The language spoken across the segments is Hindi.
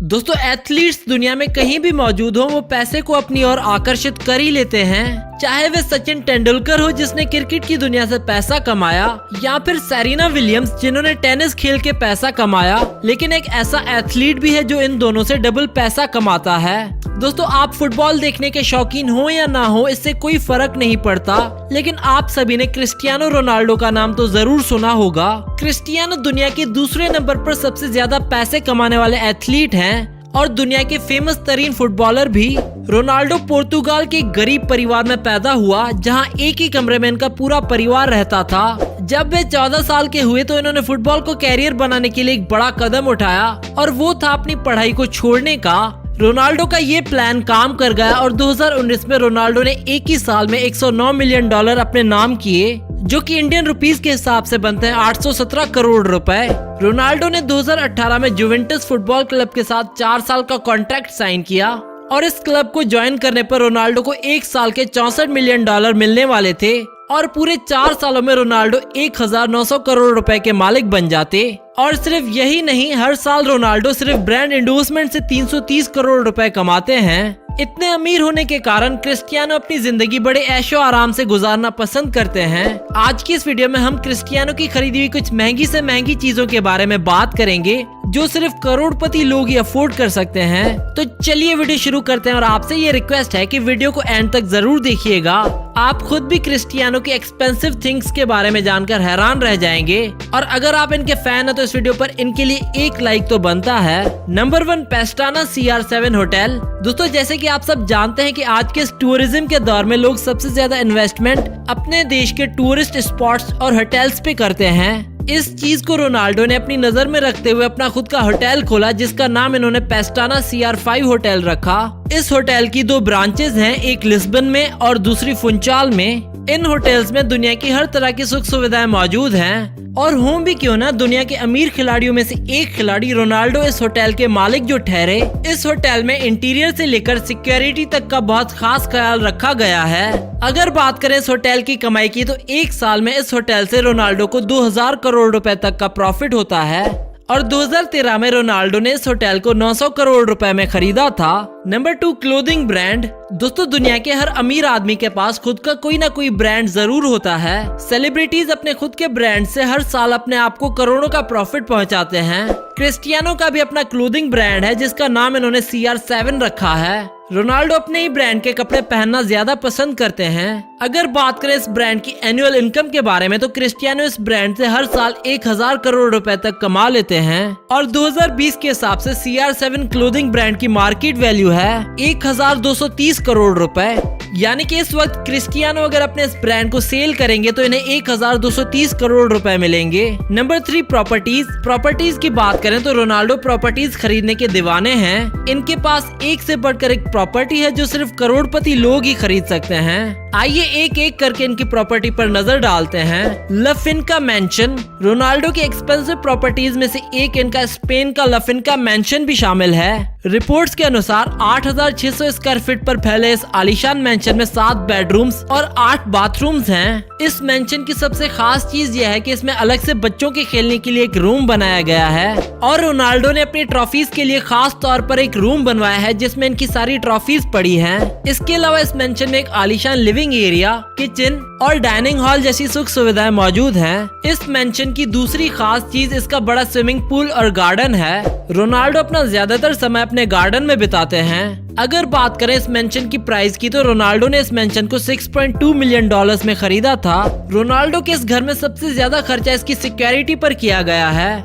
दोस्तों एथलीट्स दुनिया में कहीं भी मौजूद हो वो पैसे को अपनी ओर आकर्षित कर ही लेते हैं, चाहे वे सचिन तेंदुलकर हो जिसने क्रिकेट की दुनिया से पैसा कमाया, या फिर सेरेना विलियम्स जिन्होंने टेनिस खेल के पैसा कमाया। लेकिन एक ऐसा एथलीट भी है जो इन दोनों से डबल पैसा कमाता है। दोस्तों आप फुटबॉल देखने के शौकीन हो या ना हो इससे कोई फर्क नहीं पड़ता, लेकिन आप सभी ने क्रिस्टियानो रोनाल्डो का नाम तो जरूर सुना होगा। क्रिस्टियानो दुनिया के दूसरे नंबर पर सबसे ज्यादा पैसे कमाने वाले एथलीट हैं और दुनिया के फेमस तरीन फुटबॉलर भी। रोनाल्डो पोर्तुगाल के गरीब परिवार में पैदा हुआ जहां एक ही कमरे में इनका पूरा परिवार रहता था। जब वे 14 साल के हुए तो इन्होंने फुटबॉल को कैरियर बनाने के लिए एक बड़ा कदम उठाया और वो था अपनी पढ़ाई को छोड़ने का। रोनाल्डो का ये प्लान काम कर गया और 2019 में रोनाल्डो ने एक ही साल में $109 मिलियन अपने नाम किए, जो कि इंडियन रुपीस के हिसाब से बनते हैं 817 करोड़ रुपए। रोनाल्डो ने 2018 में जुवेंटस फुटबॉल क्लब के साथ 4 साल का कॉन्ट्रैक्ट साइन किया और इस क्लब को ज्वाइन करने पर रोनाल्डो को 1 साल के $64 मिलियन मिलने वाले थे और पूरे 4 सालों में रोनाल्डो 1900 करोड़ रुपए के मालिक बन जाते। और सिर्फ यही नहीं, हर साल रोनाल्डो सिर्फ ब्रांड एंडोर्समेंट से 330 करोड़ रुपए कमाते हैं। इतने अमीर होने के कारण क्रिस्टियानो अपनी जिंदगी बड़े ऐशो आराम से गुजारना पसंद करते हैं। आज की इस वीडियो में हम क्रिस्टियानो की खरीदी हुई कुछ महंगी से महंगी चीजों के बारे में बात करेंगे जो सिर्फ करोड़पति लोग ही अफोर्ड कर सकते हैं। तो चलिए वीडियो शुरू करते हैं और आपसे ये रिक्वेस्ट है कि वीडियो को एंड तक जरूर देखिएगा। आप खुद भी क्रिस्टियानो की एक्सपेंसिव थिंग्स के बारे में जानकर हैरान रह जाएंगे और अगर आप इनके फैन हैं तो इस वीडियो पर इनके लिए एक लाइक तो बनता है। Number 1, पेस्टाना CR7 hotel. दोस्तों जैसे कि आप सब जानते हैं कि आज के इस टूरिज्म के दौर में लोग सबसे ज्यादा इन्वेस्टमेंट अपने देश के टूरिस्ट स्पॉट्स और होटल्स पे करते हैं। इस चीज को रोनाल्डो ने अपनी नजर में रखते हुए अपना खुद का होटल खोला जिसका नाम इन्होंने पेस्टाना CR5 होटल रखा। इस होटल की 2 ब्रांचेस हैं, एक लिस्बन में और दूसरी फुंचाल में। इन होटल्स में दुनिया की हर तरह की सुख सुविधाएं मौजूद हैं और होम भी क्यों ना, दुनिया के अमीर खिलाड़ियों में से एक खिलाड़ी रोनाल्डो इस होटल के मालिक जो ठहरे। इस होटल में इंटीरियर से लेकर सिक्योरिटी तक का बहुत खास ख्याल रखा गया है। अगर बात करें इस होटल की कमाई की तो एक साल में इस होटल से रोनाल्डो को 2000 करोड़ रुपए तक का प्रॉफिट होता है और 2013 में रोनाल्डो ने इस होटल को 900 करोड़ रुपए में खरीदा था। Number 2, clothing brand. दोस्तों दुनिया के हर अमीर आदमी के पास खुद का कोई ना कोई ब्रांड जरूर होता है। सेलिब्रिटीज अपने खुद के ब्रांड से हर साल अपने आप को करोड़ों का प्रॉफिट पहुंचाते हैं। क्रिस्टियानो का भी अपना क्लोथिंग ब्रांड है जिसका नाम इन्होंने CR7 रखा है। रोनाल्डो अपने ही ब्रांड के कपड़े पहनना ज्यादा पसंद करते हैं। अगर बात करें इस ब्रांड की एनुअल इनकम के बारे में तो क्रिस्टियानो इस ब्रांड से हर साल 1000 करोड़ रुपए तक कमा लेते हैं और 2020 के हिसाब से CR7 क्लोथिंग ब्रांड की मार्केट वैल्यू है 1230 करोड़ रुपए। यानी कि इस वक्त क्रिस्टियानो अगर अपने इस ब्रांड को सेल करेंगे तो इन्हें 1230 करोड़ रुपए मिलेंगे। नंबर 3, प्रॉपर्टीज की बात करें तो रोनाल्डो प्रॉपर्टीज खरीदने के दीवाने हैं। इनके पास एक से बढ़कर एक प्रॉपर्टी है जो सिर्फ करोड़पति लोग ही खरीद सकते हैं। आइए एक एक करके इनकी प्रॉपर्टी पर नजर डालते हैं। ला फिनका मैंशन। रोनाल्डो की एक्सपेंसिव प्रॉपर्टीज में से एक इनका स्पेन का ला फिनका मैंशन भी शामिल है। रिपोर्ट्स के अनुसार 8600 स्क्वायर फीट पर फैले इस आलीशान मैंशन में 7 बेडरूम्स और 8 बाथरूम्स हैं। इस मैंशन की सबसे खास चीज यह है कि इसमें अलग से बच्चों के खेलने के लिए एक रूम बनाया गया है और रोनाल्डो ने अपनी ट्रॉफीज के लिए खास तौर पर एक रूम बनवाया है जिसमें इनकी सारी ट्रॉफीज पड़ी हैं। इसके अलावा इस मैंशन में एक आलीशान लिविंग एरिया, किचन और डाइनिंग हॉल जैसी सुख सुविधाएं मौजूद हैं। इस मैंशन की दूसरी खास चीज इसका बड़ा स्विमिंग पूल और गार्डन है। रोनाल्डो अपना ज्यादातर समय अपने गार्डन में बिताते हैं। अगर बात करें इस मेंशन की प्राइस की तो रोनाल्डो ने इस मेंशन को $6.2 मिलियन में खरीदा था। रोनाल्डो के इस घर में सबसे ज्यादा खर्चा इसकी सिक्योरिटी पर किया गया है।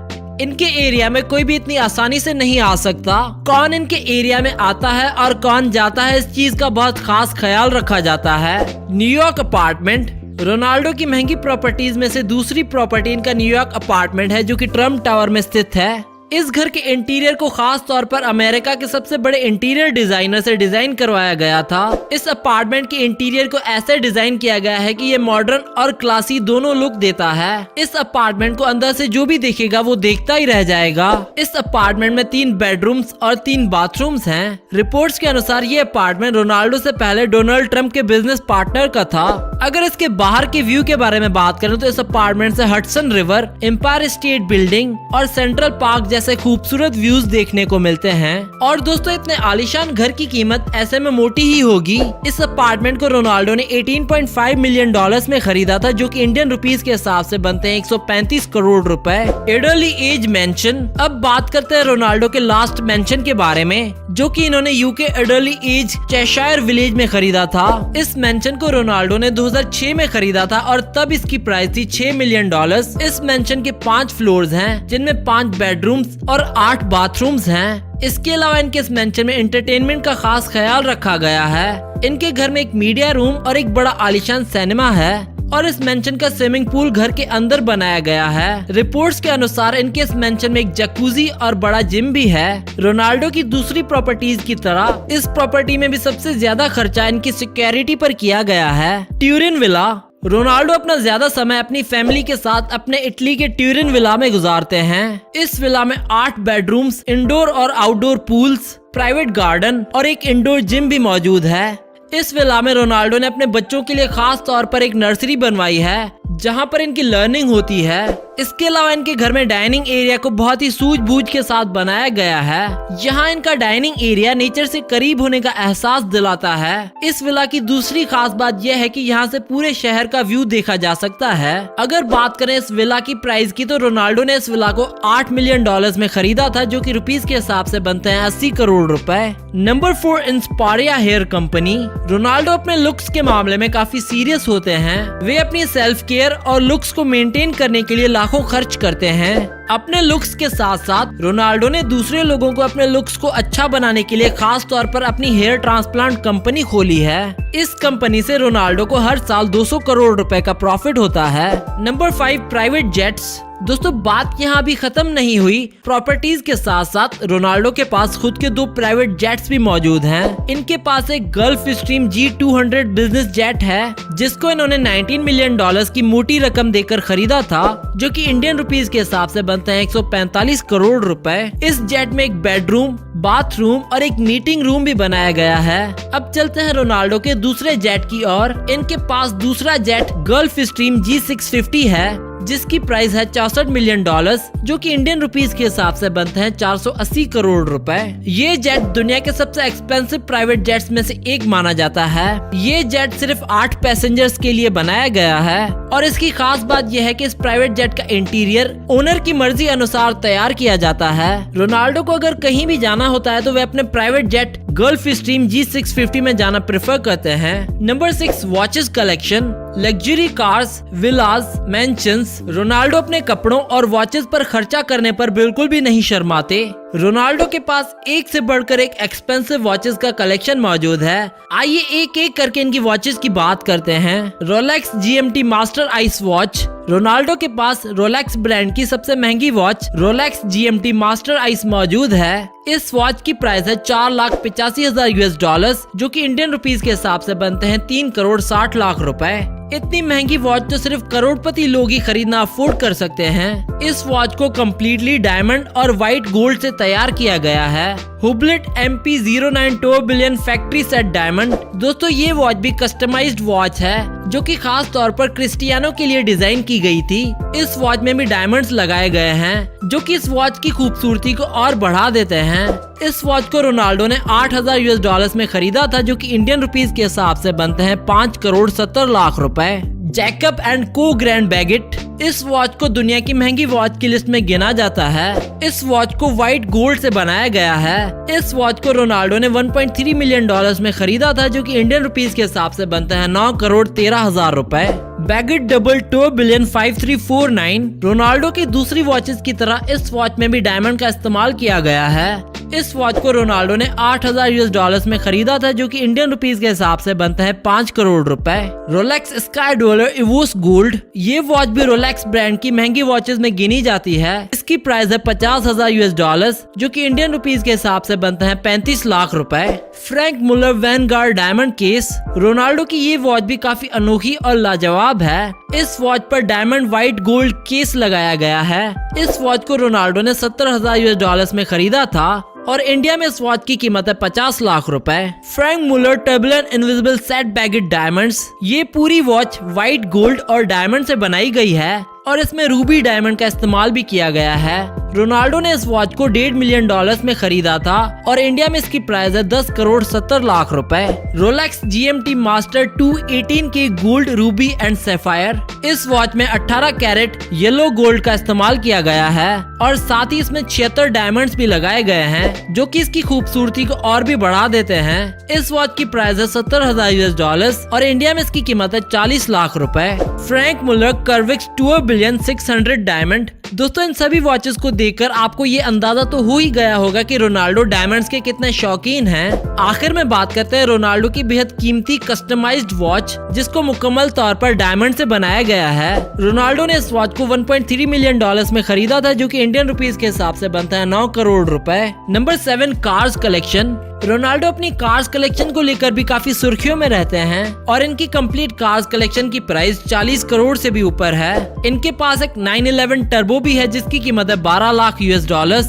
इनके एरिया में कोई भी इतनी आसानी से नहीं आ सकता। कौन इनके एरिया में आता है और कौन जाता है इस चीज का बहुत खास ख्याल रखा जाता है। New York apartment. रोनाल्डो की महंगी प्रॉपर्टीज में से दूसरी प्रॉपर्टी इनका न्यूयॉर्क अपार्टमेंट है जो कि ट्रम्प टावर में स्थित है। इस घर के इंटीरियर को खास तौर पर अमेरिका के सबसे बड़े इंटीरियर डिजाइनर से डिजाइन करवाया गया था। इस अपार्टमेंट के इंटीरियर को ऐसे डिजाइन किया गया है कि ये मॉडर्न और क्लासी दोनों लुक देता है। इस अपार्टमेंट को अंदर से जो भी देखेगा वो देखता ही रह जाएगा। इस अपार्टमेंट में 3 बेडरूम्स और 3 बाथरूम्स हैं। रिपोर्ट्स के अनुसार ये अपार्टमेंट रोनाल्डो से पहले डोनाल्ड ट्रंप के बिजनेस पार्टनर का था। अगर इसके बाहर के व्यू के बारे में बात करें तो इस अपार्टमेंट से Hudson River, Empire State Building और सेंट्रल पार्क ऐसे खूबसूरत व्यूज देखने को मिलते हैं। और दोस्तों इतने आलीशान घर की कीमत ऐसे में मोटी ही होगी। इस अपार्टमेंट को रोनाल्डो ने 18.5 मिलियन डॉलर्स में खरीदा था, जो कि इंडियन रुपीस के हिसाब से बनते हैं 135 करोड़ रुपए। एडर्ली एज मेंशन। अब बात करते हैं रोनाल्डो के लास्ट मेंशन के बारे में, जो कि इन्होंने यूके एडर्ली एज चेशायर विलेज में खरीदा था। इस मेंशन को रोनाल्डो ने 2006 में खरीदा था और तब इसकी प्राइस थी 6 मिलियन डॉलर्स। इस मेंशन के 5 फ्लोर्स हैं, जिनमें 5 बेडरूम्स और 8 बाथरूम्स हैं। इसके अलावा इनके इस मेंशन में एंटरटेनमेंट का खास ख्याल रखा गया है। इनके घर में एक मीडिया रूम और एक बड़ा आलीशान सिनेमा है और इस मेंशन का स्विमिंग पूल घर के अंदर बनाया गया है। रिपोर्ट्स के अनुसार इनके इस मेंशन में एक जकूजी और बड़ा जिम भी है। रोनाल्डो की दूसरी प्रॉपर्टीज की तरह इस प्रॉपर्टी में भी सबसे ज्यादा खर्चा इनकी सिक्योरिटी पर किया गया है। Turin villa. रोनाल्डो अपना ज्यादा समय अपनी फैमिली के साथ अपने इटली के ट्यूरिन विला में गुजारते हैं। इस विला में 8 बेडरूम्स, इंडोर और आउटडोर पूल्स, प्राइवेट गार्डन और एक इंडोर जिम भी मौजूद है। इस विला में रोनाल्डो ने अपने बच्चों के लिए खास तौर पर एक नर्सरी बनवाई है, जहां पर इनकी लर्निंग होती है। इसके अलावा इनके घर में डाइनिंग एरिया को बहुत ही सूझबूझ के साथ बनाया गया है। यहाँ इनका डाइनिंग एरिया नेचर से करीब होने का एहसास दिलाता है। इस विला की दूसरी खास बात यह है कि यहाँ से पूरे शहर का व्यू देखा जा सकता है। अगर बात करें इस विला की प्राइस की, तो रोनाल्डो ने इस विला को 8 मिलियन डॉलर्स में खरीदा था, जो कि रुपीस के हिसाब से बनते हैं 80 करोड़ रुपए। Number 4, Inspiria hair company. Ronaldo अपने लुक्स के मामले में काफी सीरियस होते हैं। वे अपनी सेल्फ केयर और लुक्स को मेंटेन करने के लिए लाखों खर्च करते हैं। अपने लुक्स के साथ साथ रोनाल्डो ने दूसरे लोगों को अपने लुक्स को अच्छा बनाने के लिए खास तौर पर अपनी हेयर ट्रांसप्लांट कंपनी खोली है। इस कंपनी से रोनाल्डो को हर साल 200 करोड़ रुपए का प्रॉफिट होता है। Number 5, private jets. दोस्तों बात यहाँ अभी खत्म नहीं हुई। प्रॉपर्टीज के साथ साथ रोनाल्डो के पास खुद के 2 प्राइवेट जेट्स भी मौजूद हैं। इनके पास एक gulf stream G200 business jet है, जिसको इन्होंने 19 मिलियन डॉलर्स की मोटी रकम देकर खरीदा था, जो कि इंडियन रुपीस के हिसाब से बनते हैं 145 करोड़ रुपए। इस जेट में एक बेडरूम, बाथरूम और एक मीटिंग रूम भी बनाया गया है। अब चलते हैं रोनाल्डो के दूसरे जेट की ओर। इनके पास दूसरा जेट गल्फ स्ट्रीम G650 है, जिसकी प्राइस है 64 मिलियन डॉलर्स, जो कि इंडियन रुपीस के हिसाब से बनते हैं 480 करोड़ रुपए। ये जेट दुनिया के सबसे एक्सपेंसिव प्राइवेट जेट्स में से एक माना जाता है। ये जेट सिर्फ 8 पैसेंजर्स के लिए बनाया गया है और इसकी खास बात यह है कि इस प्राइवेट जेट का इंटीरियर ओनर की मर्जी अनुसार तैयार किया जाता है। रोनाल्डो को अगर कहीं भी जाना होता है तो वे अपने private jet gulf stream G650 में जाना प्रेफर करते हैं। Number 6, watches collection. Luxury cars, villas, mansions. Ronaldo अपने कपड़ों और वॉचेस पर खर्चा करने पर बिल्कुल भी नहीं शर्माते। रोनाल्डो के पास एक से बढ़कर एक एक्सपेंसिव वॉचेस का कलेक्शन मौजूद है। आइए एक एक करके इनकी वॉचेस की बात करते हैं। Rolex GMT master ice watch. Ronaldo के पास रोलेक्स ब्रांड की सबसे महंगी watch Rolex GMT master ice मौजूद है। इस वॉच की प्राइस है 4,85,000 US डॉलर्स, जो कि इंडियन रुपीस के हिसाब से बनते हैं 3 करोड़ 60 लाख रुपए। इतनी महंगी वॉच तो सिर्फ करोड़पति लोग ही खरीदना अफोर्ड कर सकते हैं। इस वॉच को कम्प्लीटली डायमंड और व्हाइट गोल्ड से तैयार किया गया है। हुब्लिट MP09 turbulent factory set diamond. दोस्तों ये वॉच भी कस्टमाइज्ड वॉच है, जो कि खास तौर पर क्रिस्टियानो के लिए डिजाइन की गई थी। इस वॉच में भी डायमंड्स लगाए गए हैं, जो कि इस वॉच की खूबसूरती को और बढ़ा देते हैं। इस वॉच को रोनाल्डो ने 8,000 US डॉलर्स में खरीदा था, जो कि इंडियन रुपीस के हिसाब से बनते हैं 5 करोड़ 70 लाख रुपए। जैकब एंड को ग्रैंड बैगेट। इस वॉच को दुनिया की महंगी वॉच की लिस्ट में गिना जाता है। इस वॉच को व्हाइट गोल्ड से बनाया गया है। इस वॉच को रोनाल्डो ने 1.3 मिलियन डॉलर्स में खरीदा था, जो कि इंडियन रुपीस के हिसाब से बनता है 9 करोड़ 13 हजार रुपए। Baguette double turbulent 5349। रोनाल्डो की दूसरी वॉचेस की तरह इस वॉच में भी डायमंड का इस्तेमाल किया गया है। इस वॉच को रोनाल्डो ने 8,000 US डॉलर्स में खरीदा था, जो कि इंडियन रुपीस के हिसाब से बनता है 5 करोड़ रुपए। Rolex Sky Dweller Everose gold. ये वॉच भी रोलेक्स ब्रांड की महंगी वॉचेस में गिनी जाती है। इसकी प्राइस है 50,000 US डॉलर्स, जो कि इंडियन रुपीस के हिसाब से बनता है 35 लाख रुपए। फ्रैंक मुलर वैनगार्ड डायमंड केस। रोनाल्डो की ये वॉच भी काफी अनोखी और लाजवाब है। इस वॉच पर डायमंड व्हाइट गोल्ड केस लगाया गया है। इस वॉच को रोनाल्डो ने 70,000 US डॉलर्स में खरीदा था और इंडिया में इस वॉच की कीमत है 50 लाख रुपए। Franck Muller turbulent invisible set baguette diamonds. ये पूरी वॉच व्हाइट गोल्ड और डायमंड से बनाई गई है और इसमें रूबी डायमंड का इस्तेमाल भी किया गया है। रोनाल्डो ने इस वॉच को $1.5 मिलियन में खरीदा था और इंडिया में इसकी प्राइस है 10,70,00,000 रुपए। रोलेक्स GMT मास्टर 218 की गोल्ड, रूबी एंड सैफायर। इस वॉच में 18 कैरेट येलो गोल्ड का इस्तेमाल किया गया है और साथ ही इसमें 76 डायमंड्स भी लगाए गए हैं जो कि इसकी खूबसूरती को और भी बढ़ा देते हैं। इस वॉच की प्राइस है $70,000 और इंडिया में इसकी कीमत है 40 लाख रुपए। फ्रैंक मुलर कर्विक्स 2 बिलियन 600 डायमंड। दोस्तों, इन सभी वॉचेस को देखकर आपको ये अंदाजा तो हो ही गया होगा कि रोनाल्डो डायमंड्स के कितने शौकीन हैं। आखिर में बात करते हैं रोनाल्डो की बेहद कीमती कस्टमाइज्ड वॉच जिसको मुकम्मल तौर पर डायमंड से बनाया गया है। रोनाल्डो ने इस वॉच को $1.3 मिलियन में खरीदा था जो कि इंडियन रुपीस के हिसाब से बनता है 9 करोड़ रुपए। Number 7, cars collection. रोनाल्डो अपनी कार्स कलेक्शन को लेकर भी काफी सुर्खियों में रहते हैं और इनकी कंप्लीट कार्स कलेक्शन की प्राइस 40 करोड़ से भी ऊपर है। इनके पास एक 911 टर्बो भी है जिसकी कीमत है $12 लाख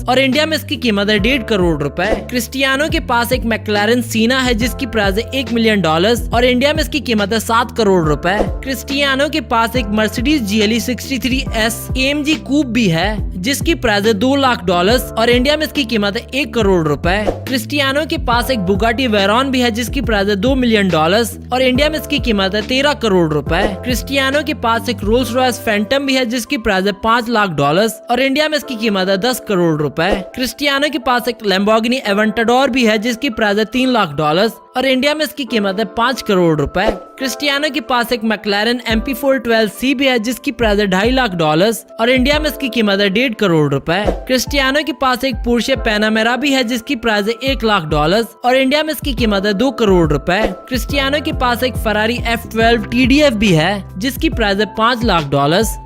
और इंडिया में इसकी कीमत है 1.5 करोड़ रुपए। क्रिस्टियानो के पास एक मैक्लारेन सीना है जिसकी प्राइस है $1 मिलियन और इंडिया में इसकी कीमत है 7 करोड़ रुपए। क्रिस्टियानो के पास एक मर्सिडीज GLE 63S AMG कूप भी है जिसकी प्राइस है $2 लाख और इंडिया में इसकी कीमत है 1 करोड़ रुपए। क्रिस्टियानो के पास एक बुगाटी वेरॉन भी है जिसकी प्राइस है $2 मिलियन और इंडिया में इसकी कीमत है 13 करोड़ रुपए। क्रिस्टियानो के पास एक रोल्स रॉयस फैंटम भी है जिसकी प्राइस है $5 लाख और इंडिया में इसकी कीमत है 10 करोड़ रुपए। क्रिस्टियानो के पास एक लैम्बोर्गिनी एवेंटाडोर भी है जिसकी प्राइस है $3 लाख और इंडिया में इसकी कीमत है 5 करोड़ रुपए। क्रिस्टियानो के पास एक मैक्लारेन MP412C भी है जिसकी प्राइस है $2.5 लाख और इंडिया में इसकी कीमत है 1.5 करोड़ रुपए। क्रिस्टियानो के पास एक पोर्शे पैनामेरा भी है जिसकी प्राइस है $1 लाख और इंडिया में इसकी कीमत है 2 करोड़ रुपए। क्रिस्टियानो के पास एक फरारी F12 TDF भी है जिसकी प्राइस है $5 लाख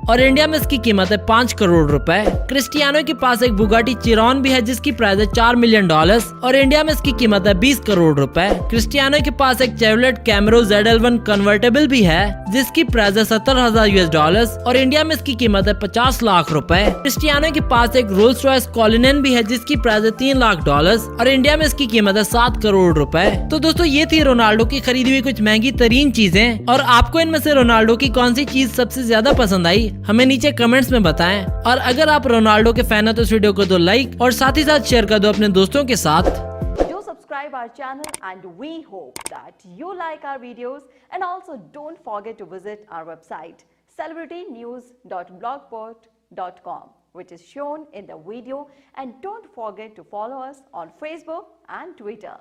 और इंडिया में इसकी कीमत है 5 करोड़ रुपए। क्रिस्टियानो के पास एक बुगाटी चिरॉन भी है जिसकी प्राइस है $4 मिलियन और इंडिया में इसकी कीमत है 20 करोड़ रुपए। क्रिस्टियानो के पास एक चेवलेट कैमरो ZL1 कन्वर्टेबल भी है जिसकी प्राइस है $70,000 और इंडिया में इसकी कीमत है 50 लाख रुपए। क्रिस्टियानो के पास एक रोल्स रॉयस कॉलिनन भी है जिसकी प्राइस है $3 लाख और इंडिया में इसकी कीमत है 7 करोड़ रुपए। तो दोस्तों, ये थी रोनाल्डो की खरीदी हुई कुछ महंगी तरीन चीजें और आपको इनमें से रोनाल्डो की कौन सी चीज सबसे ज्यादा पसंद आई हमें नीचे कमेंट्स में बताएं। और अगर आप रोनाल्डो के फैन हो तो इस वीडियो को दो लाइक और साथ ही साथ शेयर कर दो अपने दोस्तों के साथ। Subscribe our channel and we hope that you like our videos, and also don't forget to visit our website celebritynews.blogspot.com, which is shown in the video, and don't forget to follow us on Facebook and Twitter.